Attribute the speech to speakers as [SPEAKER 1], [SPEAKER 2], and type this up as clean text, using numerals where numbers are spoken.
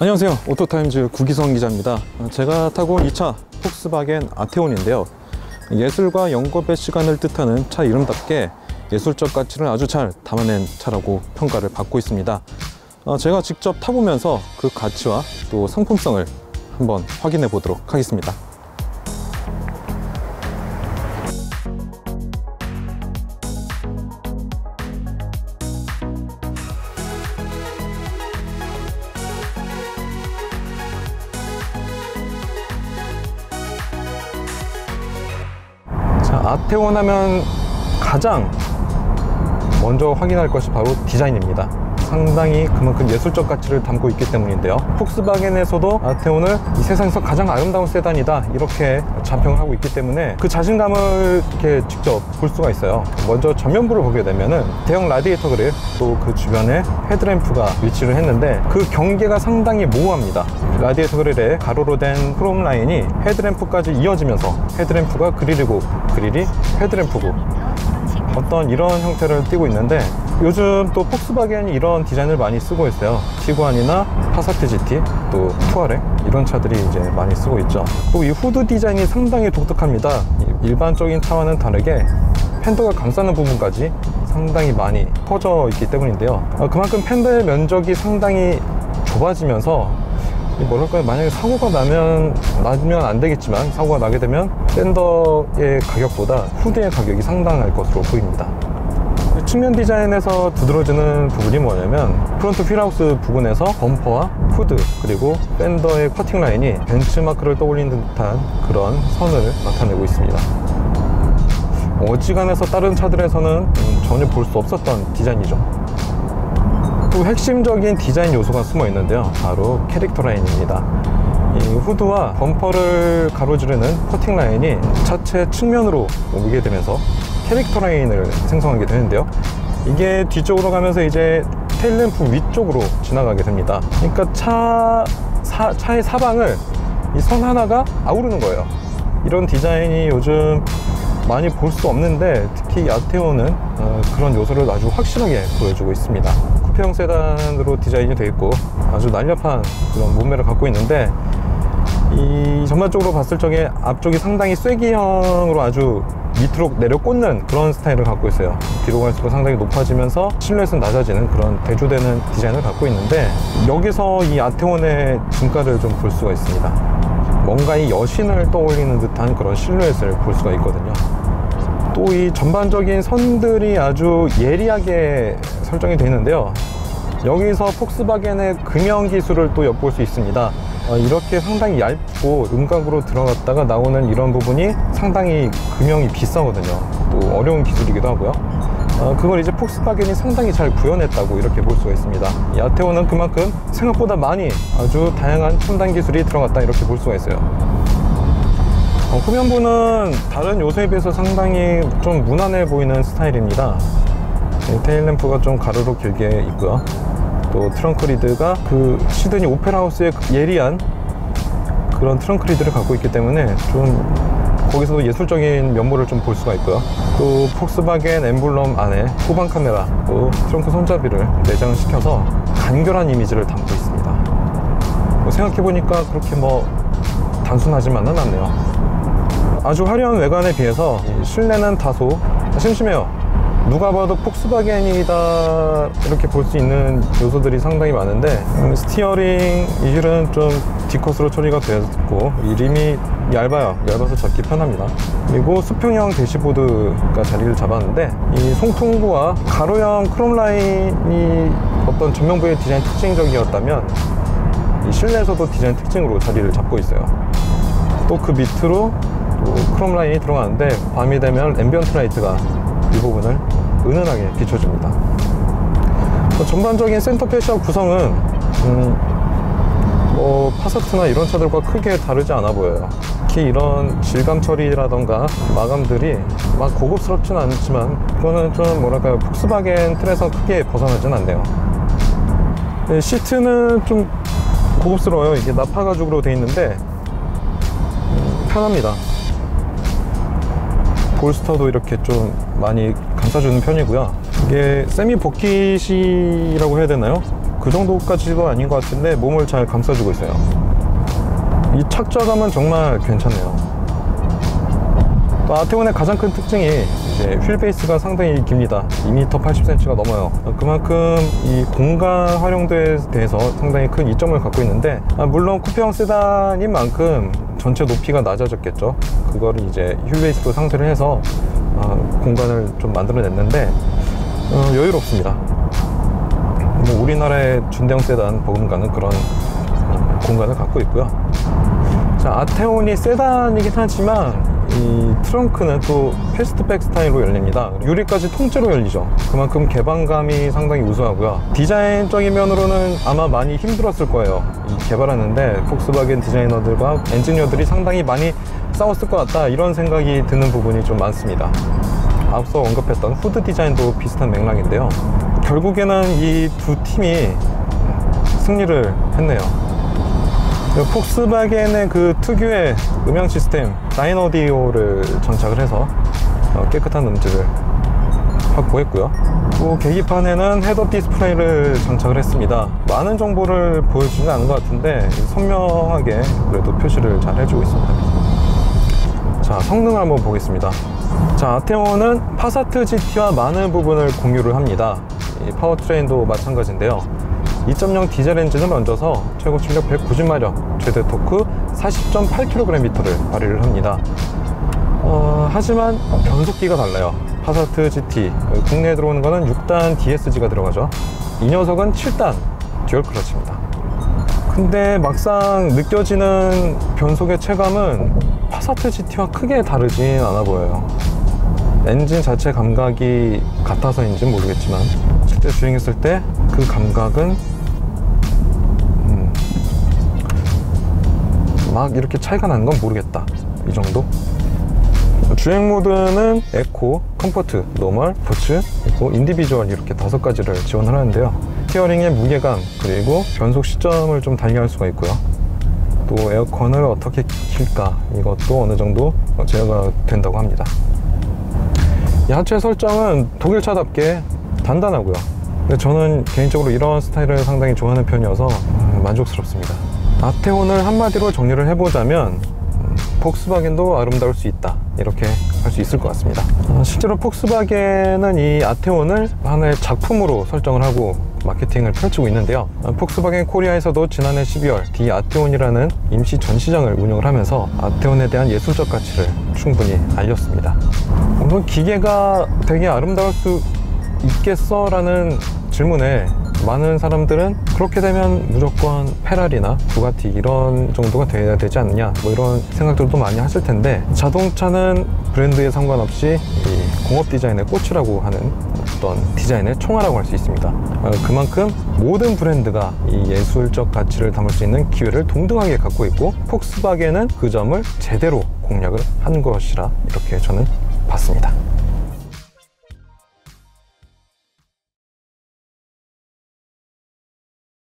[SPEAKER 1] 안녕하세요, 오토타임즈 구기성 기자입니다. 제가 타고 온 이 차 폭스바겐 아테온인데요, 예술과 영겁의 시간을 뜻하는 차 이름답게 예술적 가치를 아주 잘 담아낸 차라고 평가를 받고 있습니다. 제가 직접 타보면서 그 가치와 또 상품성을 한번 확인해 보도록 하겠습니다. 아테온 하면 가장 먼저 확인할 것이 바로 디자인입니다. 상당히 그만큼 예술적 가치를 담고 있기 때문인데요, 폭스바겐에서도 아테온을 이 세상에서 가장 아름다운 세단이다 이렇게 자평을 하고 있기 때문에 그 자신감을 이렇게 직접 볼 수가 있어요. 먼저 전면부를 보게 되면은 대형 라디에이터 그릴, 또 그 주변에 헤드램프가 위치를 했는데 그 경계가 상당히 모호합니다. 라디에이터 그릴에 가로로 된 크롬 라인이 헤드램프까지 이어지면서 헤드램프가 그릴이고 그릴이 헤드램프고 어떤 이런 형태를 띠고 있는데, 요즘 또 폭스바겐이 이런 디자인을 많이 쓰고 있어요. 티구안이나 파사트 GT, 또 투아렉 이런 차들이 이제 많이 쓰고 있죠. 또 이 후드 디자인이 상당히 독특합니다. 일반적인 차와는 다르게 팬더가 감싸는 부분까지 상당히 많이 퍼져 있기 때문인데요, 그만큼 팬더의 면적이 상당히 좁아지면서 뭐랄까요, 만약에 사고가 나면 안 되겠지만 사고가 나게 되면 팬더의 가격보다 후드의 가격이 상당할 것으로 보입니다. 측면 디자인에서 두드러지는 부분이 뭐냐면, 프론트 휠하우스 부분에서 범퍼와 후드 그리고 팬더의 커팅 라인이 벤츠마크를 떠올리는 듯한 그런 선을 나타내고 있습니다. 어지간해서 다른 차들에서는 전혀 볼 수 없었던 디자인이죠. 또 핵심적인 디자인 요소가 숨어 있는데요, 바로 캐릭터 라인입니다. 이 후드와 범퍼를 가로지르는 커팅 라인이 차체 측면으로 오게 되면서 캐릭터 라인을 생성하게 되는데요, 이게 뒤쪽으로 가면서 이제 테일램프 위쪽으로 지나가게 됩니다. 그러니까 차의 사방을 이 선 하나가 아우르는 거예요. 이런 디자인이 요즘 많이 볼 수 없는데, 특히 아테온은 그런 요소를 아주 확실하게 보여주고 있습니다. 쿠페형 세단으로 디자인이 되어 있고 아주 날렵한 그런 몸매를 갖고 있는데, 이 전반적으로 봤을 적에 앞쪽이 상당히 쐐기형으로 아주 밑으로 내려 꽂는 그런 스타일을 갖고 있어요. 뒤로 갈수록 상당히 높아지면서 실루엣은 낮아지는 그런 대조되는 디자인을 갖고 있는데, 여기서 이 아테온의 중가를 좀 볼 수가 있습니다. 뭔가 이 여신을 떠올리는 듯한 그런 실루엣을 볼 수가 있거든요. 또 이 전반적인 선들이 아주 예리하게 설정이 되어 있는데요, 여기서 폭스바겐의 금형 기술을 또 엿볼 수 있습니다. 이렇게 상당히 얇고 음각으로 들어갔다가 나오는 이런 부분이 상당히 금형이 비싸거든요. 또 어려운 기술이기도 하고요. 그걸 이제 폭스바겐이 상당히 잘 구현했다고 이렇게 볼 수가 있습니다. 이 아테온은 그만큼 생각보다 많이 아주 다양한 첨단 기술이 들어갔다 이렇게 볼 수가 있어요. 후면부는 다른 요소에 비해서 상당히 좀 무난해 보이는 스타일입니다. 테일램프가 좀 가로로 길게 있고요, 또 트렁크 리드가 그 시드니 오페라 하우스의 예리한 그런 트렁크 리드를 갖고 있기 때문에 좀 거기서도 예술적인 면모를 좀 볼 수가 있고요. 또 폭스바겐 엠블럼 안에 후방 카메라, 또 트렁크 손잡이를 내장을 시켜서 간결한 이미지를 담고 있습니다. 생각해보니까 그렇게 단순하지만은 않네요. 아주 화려한 외관에 비해서 실내는 다소 심심해요. 누가 봐도 폭스바겐이다 이렇게 볼 수 있는 요소들이 상당히 많은데, 스티어링 이 휠은 좀 D컷으로 처리가 되었고, 이 림이 얇아서 잡기 편합니다. 그리고 수평형 대시보드가 자리를 잡았는데, 이 송풍구와 가로형 크롬 라인이 어떤 전면부의 디자인 특징적이었다면, 이 실내에서도 디자인 특징으로 자리를 잡고 있어요. 또 그 밑으로 또 크롬 라인이 들어가는데, 밤이 되면 앰비언트 라이트가 이 부분을 은은하게 비춰줍니다. 전반적인 센터 패시와 구성은 파사트나 이런 차들과 크게 다르지 않아 보여요. 특히 이런 질감 처리라던가 마감들이 막 고급스럽진 않지만, 그거는 좀 뭐랄까요, 폭스바겐 틀에서 크게 벗어나진 않네요. 시트는 좀 고급스러워요. 이게 나파 가죽으로 되어 있는데 편합니다. 볼스터도 이렇게 좀 많이 감싸주는 편이고요. 이게 세미 버킷이라고 해야 되나요? 그 정도까지도 아닌 것 같은데 몸을 잘 감싸주고 있어요. 이 착좌감은 정말 괜찮네요. 또 아테온의 가장 큰 특징이 이제 휠베이스가 상당히 깁니다. 2m 80cm가 넘어요. 그만큼 이 공간 활용도에 대해서 상당히 큰 이점을 갖고 있는데, 물론 쿠페형 세단인 만큼 전체 높이가 낮아졌겠죠. 그거를 이제 휠베이스로 상쇄를 해서 공간을 좀 만들어냈는데 여유롭습니다. 뭐 우리나라의 준대형 세단 버금가는 그런 공간을 갖고 있고요. 자, 아테온이 세단이긴 하지만 이 트렁크는 또 패스트백 스타일로 열립니다. 유리까지 통째로 열리죠. 그만큼 개방감이 상당히 우수하고요. 디자인적인 면으로는 아마 많이 힘들었을 거예요. 이 개발하는데 폭스바겐 디자이너들과 엔지니어들이 상당히 많이 싸웠을 것 같다, 이런 생각이 드는 부분이 좀 많습니다. 앞서 언급했던 후드 디자인도 비슷한 맥락인데요. 결국에는 이 두 팀이 승리를 했네요. 폭스바겐의 그 특유의 음향 시스템 다이너디오를 장착을 해서 깨끗한 음질을 확보했고요. 또 계기판에는 헤드업 디스플레이를 장착을 했습니다. 많은 정보를 보여주지는 않은 것 같은데 선명하게 그래도 표시를 잘 해주고 있습니다. 자, 성능을 한번 보겠습니다. 자, 아테온은 파사트 GT와 많은 부분을 공유를 합니다. 이 파워트레인도 마찬가지인데요. 2.0 디젤 엔진을 얹어서 최고 출력 190마력, 최대 토크 40.8kgm를 발휘를 합니다. 하지만 변속기가 달라요. 파사트 GT, 국내에 들어오는 거는 6단 DSG가 들어가죠. 이 녀석은 7단 듀얼 클러치입니다. 근데 막상 느껴지는 변속의 체감은 파사트 GT와 크게 다르진 않아 보여요. 엔진 자체 감각이 같아서인지는 모르겠지만 실제 주행했을 때 그 감각은 막 이렇게 차이가 나는 건 모르겠다, 이 정도? 주행 모드는 에코, 컴포트, 노멀, 스포츠, 그리고 인디비주얼 이렇게 5가지를 지원을 하는데요. 스티어링의 무게감, 그리고 변속 시점을 좀 달리할 수가 있고요. 또 에어컨을 어떻게 킬까, 이것도 어느 정도 제어가 된다고 합니다. 이 하체 설정은 독일차답게 단단하고요. 근데 저는 개인적으로 이런 스타일을 상당히 좋아하는 편이어서 만족스럽습니다. 아테온을 한마디로 정리를 해보자면 폭스바겐도 아름다울 수 있다, 이렇게 할 수 있을 것 같습니다. 실제로 폭스바겐은 이 아테온을 하나의 작품으로 설정을 하고 마케팅을 펼치고 있는데요. 폭스바겐 코리아에서도 지난해 12월 디 아테온이라는 임시 전시장을 운영을 하면서 아테온에 대한 예술적 가치를 충분히 알렸습니다. 우선 기계가 되게 아름다울 수 있겠어? 라는 질문에 많은 사람들은 그렇게 되면 무조건 페라리나 부가티 이런 정도가 돼야 되지 않느냐, 뭐 이런 생각들도 많이 하실 텐데, 자동차는 브랜드에 상관없이 이 공업 디자인의 꽃이라고 하는 어떤 디자인의 총알이라고 할 수 있습니다. 그만큼 모든 브랜드가 이 예술적 가치를 담을 수 있는 기회를 동등하게 갖고 있고, 폭스바겐은 그 점을 제대로 공략을 한 것이라 이렇게 저는 봤습니다.